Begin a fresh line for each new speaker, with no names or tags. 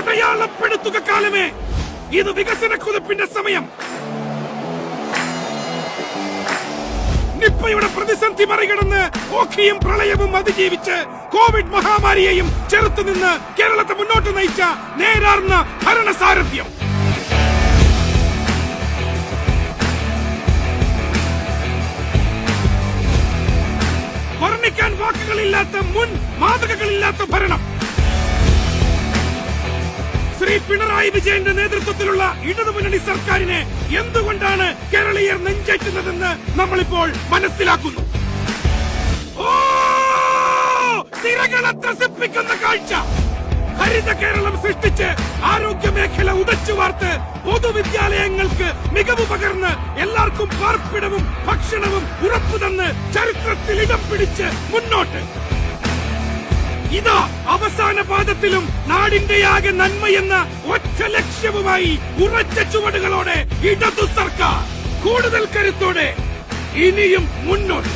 അടയാളപ്പെടുത്തുക കാലമേ. ഇത് വികസന കുതിപ്പിന്റെ സമയം. നിപ്പയുടെ പ്രതിസന്ധി മറികടന്ന് ഓഖിയും പ്രളയവും അതിജീവിച്ച് കോവിഡ് മഹാമാരിയെയും ചെറുത്തുനിന്ന് കേരളത്തെ മുന്നോട്ട് നയിച്ച നേരാർന്ന ഭരണസാരഥ്യം. വർണ്ണിക്കാൻ വാക്കുകളില്ലാത്ത, മുൻ മാതൃകകളില്ലാത്ത ഭരണം. ശ്രീ പിണറായി വിജയന്റെ നേതൃത്വത്തിലുള്ള ഇടതുമുന്നണി സർക്കാരിനെ എന്തുകൊണ്ടാണ് കേരളീയർ നെഞ്ചേറ്റുന്നതെന്ന് നമ്മളിപ്പോൾ മനസ്സിലാക്കുന്നു. സിരകളെ ത്രസിപ്പിക്കുന്ന കാഴ്ച. ഹരിത കേരളം സൃഷ്ടിച്ച് ആരോഗ്യ മേഖല ഉടച്ചു വാർത്ത് പൊതുവിദ്യാലയങ്ങൾക്ക് മികവ് പകർന്ന് എല്ലാവർക്കും പാർപ്പിടവും ഭക്ഷണവും ഉറപ്പുതന്ന് ചരിത്രത്തിൽ ഇടം പിടിച്ച് മുന്നോട്ട്. ഇതാ അവസാന പാദത്തിലും നാടിന്റെയാകെ നന്മയെന്ന ഒറ്റ ലക്ഷ്യവുമായി ഉറച്ച ചുവടുകളോടെ ഇടതു സർക്കാർ കൂടുതൽ കരുത്തോടെ ഇനിയും മുന്നോട്ട്.